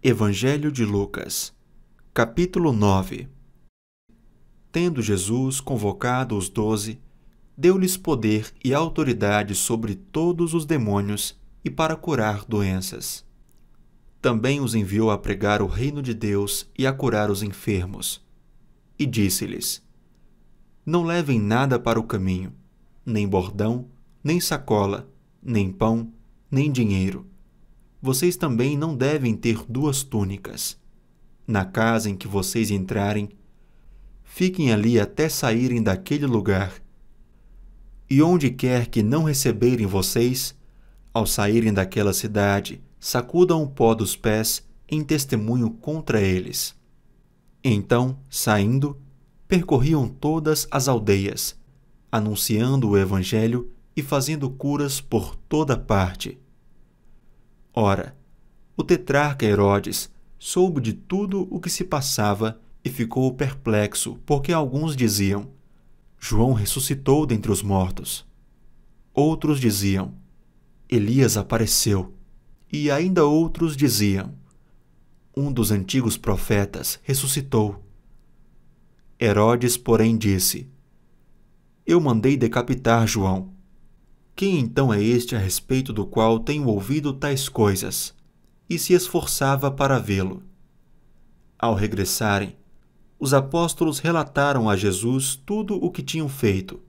Evangelho de Lucas, capítulo 9. Tendo Jesus convocado os 12, deu-lhes poder e autoridade sobre todos os demônios e para curar doenças. Também os enviou a pregar o reino de Deus e a curar os enfermos. E disse-lhes: Não levem nada para o caminho, nem bordão, nem sacola, nem pão, nem dinheiro. Vocês também não devem ter 2 túnicas. Na casa em que vocês entrarem, fiquem ali até saírem daquele lugar. E onde quer que não receberem vocês, ao saírem daquela cidade, sacudam o pó dos pés em testemunho contra eles. Então, saindo, percorriam todas as aldeias, anunciando o Evangelho e fazendo curas por toda parte. Ora, o tetrarca Herodes soube de tudo o que se passava e ficou perplexo, porque alguns diziam: João ressuscitou dentre os mortos. Outros diziam: Elias apareceu. E ainda outros diziam: Um dos antigos profetas ressuscitou. Herodes, porém, disse: Eu mandei decapitar João. Quem então é este a respeito do qual tenho ouvido tais coisas? E se esforçava para vê-lo. Ao regressarem, os apóstolos relataram a Jesus tudo o que tinham feito.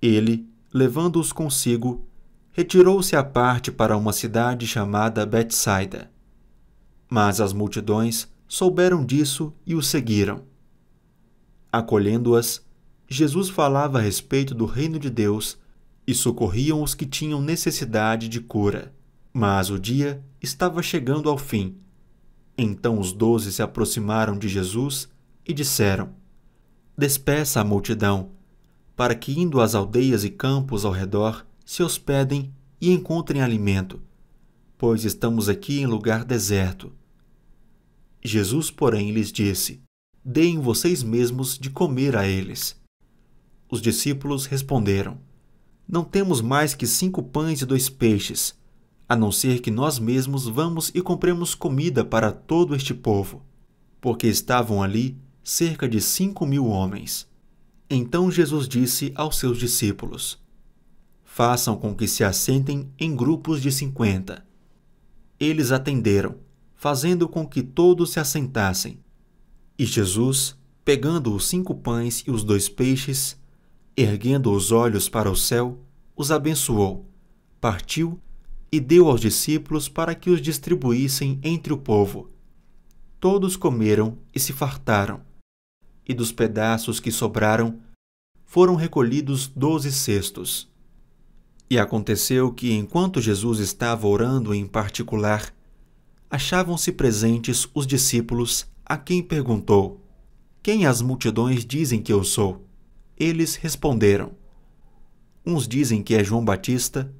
Ele, levando-os consigo, retirou-se à parte para uma cidade chamada Betsaida. Mas as multidões souberam disso e o seguiram. Acolhendo-as, Jesus falava a respeito do reino de Deus e socorriam os que tinham necessidade de cura. Mas o dia estava chegando ao fim. Então os 12 se aproximaram de Jesus e disseram: Despeça a multidão, para que, indo às aldeias e campos ao redor, se hospedem e encontrem alimento, pois estamos aqui em lugar deserto. Jesus, porém, lhes disse: Deem vocês mesmos de comer a eles. Os discípulos responderam: Não temos mais que 5 pães e 2 peixes, a não ser que nós mesmos vamos e compremos comida para todo este povo, porque estavam ali cerca de 5.000 homens. Então Jesus disse aos seus discípulos: Façam com que se assentem em grupos de 50. Eles atenderam, fazendo com que todos se assentassem. E Jesus, pegando os 5 pães e os 2 peixes, erguendo os olhos para o céu, os abençoou, partiu e deu aos discípulos para que os distribuíssem entre o povo. Todos comeram e se fartaram, e dos pedaços que sobraram, foram recolhidos 12 cestos. E aconteceu que, enquanto Jesus estava orando em particular, achavam-se presentes os discípulos, a quem perguntou: Quem as multidões dizem que eu sou? Eles responderam: Uns dizem que é João Batista,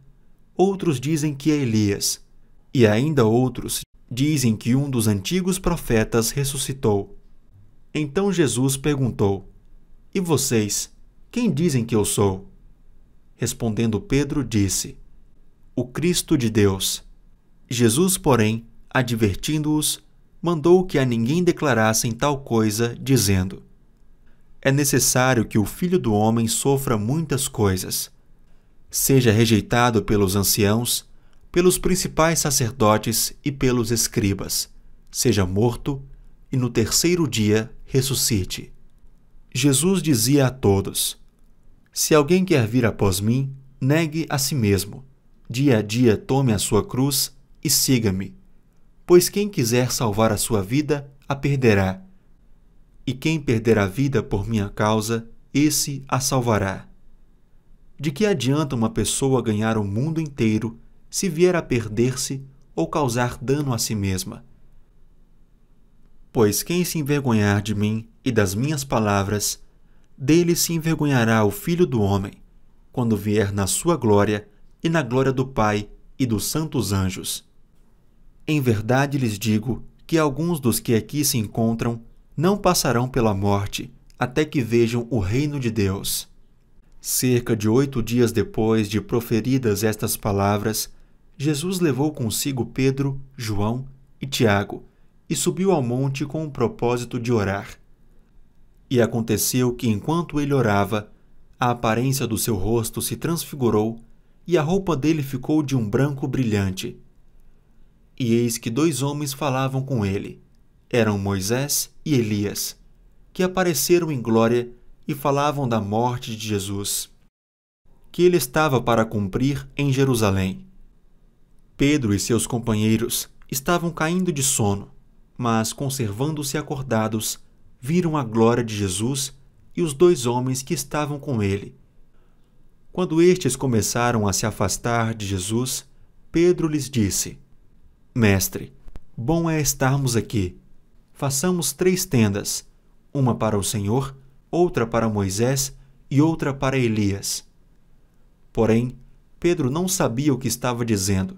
outros dizem que é Elias, e ainda outros dizem que um dos antigos profetas ressuscitou. Então Jesus perguntou: E vocês, quem dizem que eu sou? Respondendo Pedro, disse: O Cristo de Deus. Jesus, porém, advertindo-os, mandou que a ninguém declarassem tal coisa, dizendo: É necessário que o Filho do Homem sofra muitas coisas, seja rejeitado pelos anciãos, pelos principais sacerdotes e pelos escribas, seja morto e no 3º dia ressuscite. Jesus dizia a todos: Se alguém quer vir após mim, negue a si mesmo, dia a dia tome a sua cruz e siga-me. Pois quem quiser salvar a sua vida, a perderá. E quem perder a vida por minha causa, esse a salvará. De que adianta uma pessoa ganhar o mundo inteiro se vier a perder-se ou causar dano a si mesma? Pois quem se envergonhar de mim e das minhas palavras, dele se envergonhará o Filho do Homem, quando vier na sua glória e na glória do Pai e dos santos anjos. Em verdade lhes digo que alguns dos que aqui se encontram não passarão pela morte até que vejam o reino de Deus. Cerca de 8 dias depois de proferidas estas palavras, Jesus levou consigo Pedro, João e Tiago e subiu ao monte com o propósito de orar. E aconteceu que, enquanto ele orava, a aparência do seu rosto se transfigurou e a roupa dele ficou de um branco brilhante. E eis que 2 homens falavam com ele. Eram Moisés e Elias, que apareceram em glória e falavam da morte de Jesus, que ele estava para cumprir em Jerusalém. Pedro e seus companheiros estavam caindo de sono, mas, conservando-se acordados, viram a glória de Jesus e os 2 homens que estavam com ele. Quando estes começaram a se afastar de Jesus, Pedro lhes disse: Mestre, bom é estarmos aqui. Façamos 3 tendas, uma para o Senhor, outra para Moisés e outra para Elias. Porém, Pedro não sabia o que estava dizendo.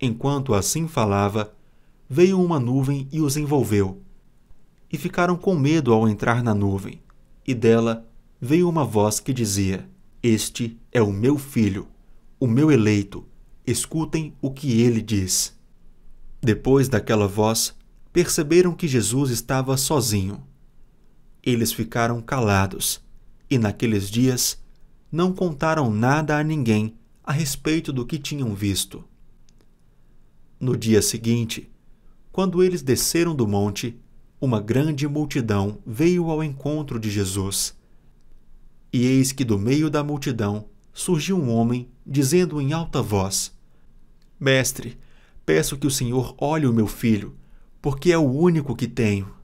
Enquanto assim falava, veio uma nuvem e os envolveu. E ficaram com medo ao entrar na nuvem. E dela veio uma voz que dizia: Este é o meu filho, o meu eleito. Escutem o que ele diz. Depois daquela voz, perceberam que Jesus estava sozinho. Eles ficaram calados, e naqueles dias não contaram nada a ninguém a respeito do que tinham visto. No dia seguinte, quando eles desceram do monte, uma grande multidão veio ao encontro de Jesus. E eis que do meio da multidão surgiu um homem, dizendo em alta voz: Mestre, peço que o Senhor olhe o meu filho, porque é o único que tenho.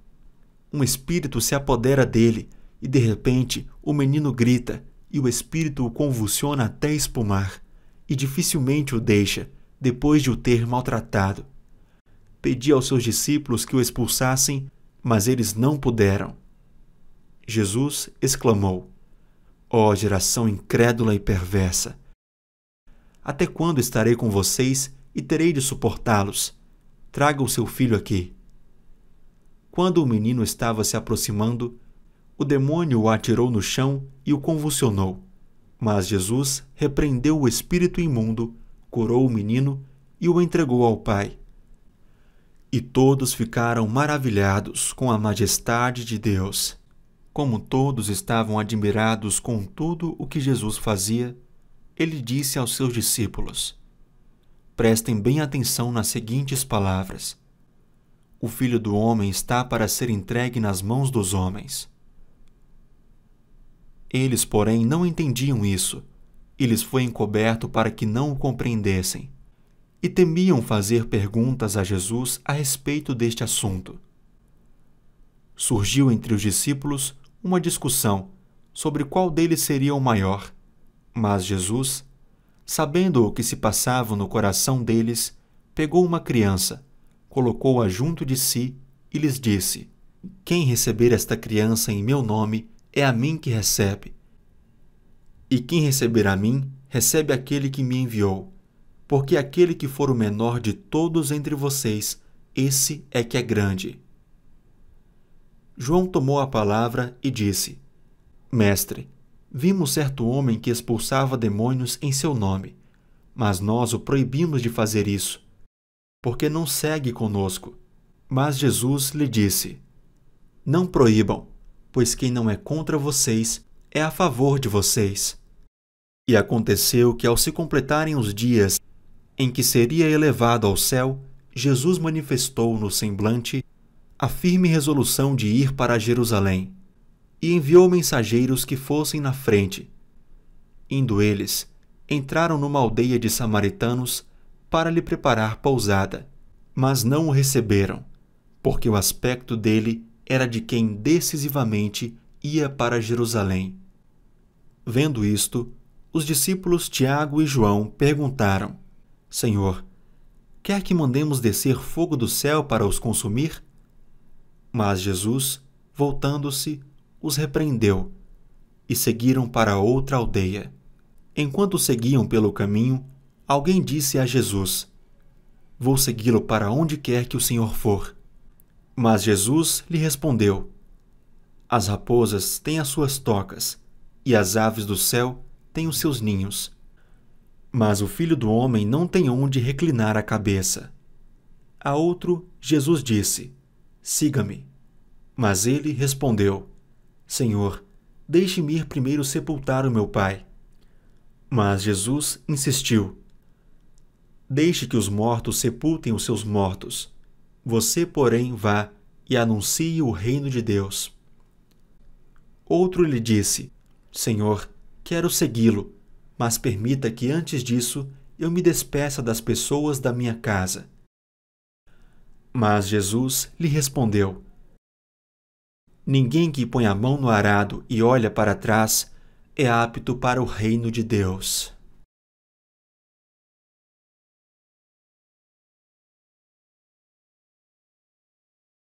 Um espírito se apodera dele, e de repente o menino grita, e o espírito o convulsiona até espumar, e dificilmente o deixa, depois de o ter maltratado. Pedi aos seus discípulos que o expulsassem, mas eles não puderam. Jesus exclamou: Ó geração incrédula e perversa! Até quando estarei com vocês e terei de suportá-los? Traga o seu filho aqui. Quando o menino estava se aproximando, o demônio o atirou no chão e o convulsionou. Mas Jesus repreendeu o espírito imundo, curou o menino e o entregou ao Pai. E todos ficaram maravilhados com a majestade de Deus. Como todos estavam admirados com tudo o que Jesus fazia, ele disse aos seus discípulos: Prestem bem atenção nas seguintes palavras: O Filho do Homem está para ser entregue nas mãos dos homens. Eles, porém, não entendiam isso, e lhes foi encoberto para que não o compreendessem, e temiam fazer perguntas a Jesus a respeito deste assunto. Surgiu entre os discípulos uma discussão sobre qual deles seria o maior, mas Jesus, sabendo o que se passava no coração deles, pegou uma criança, colocou-a junto de si e lhes disse: Quem receber esta criança em meu nome, é a mim que recebe. E quem receber a mim, recebe aquele que me enviou. Porque aquele que for o menor de todos entre vocês, esse é que é grande. João tomou a palavra e disse: Mestre, vimos certo homem que expulsava demônios em seu nome, mas nós o proibimos de fazer isso, porque não segue conosco. Mas Jesus lhe disse: Não proíbam, pois quem não é contra vocês é a favor de vocês. E aconteceu que, ao se completarem os dias em que seria elevado ao céu, Jesus manifestou no semblante a firme resolução de ir para Jerusalém, e enviou mensageiros que fossem na frente. Indo eles, entraram numa aldeia de samaritanos para lhe preparar pousada, mas não o receberam, porque o aspecto dele era de quem decisivamente ia para Jerusalém. Vendo isto, os discípulos Tiago e João perguntaram: Senhor, quer que mandemos descer fogo do céu para os consumir? Mas Jesus, voltando-se, os repreendeu, e seguiram para outra aldeia. Enquanto seguiam pelo caminho, alguém disse a Jesus: Vou segui-lo para onde quer que o Senhor for. Mas Jesus lhe respondeu: As raposas têm as suas tocas, e as aves do céu têm os seus ninhos. Mas o Filho do Homem não tem onde reclinar a cabeça. A outro, Jesus disse: Siga-me. Mas ele respondeu: Senhor, deixe-me ir primeiro sepultar o meu pai. Mas Jesus insistiu: Deixe que os mortos sepultem os seus mortos. Você, porém, vá e anuncie o reino de Deus. Outro lhe disse: Senhor, quero segui-lo, mas permita que antes disso eu me despeça das pessoas da minha casa. Mas Jesus lhe respondeu: Ninguém que põe a mão no arado e olha para trás é apto para o reino de Deus.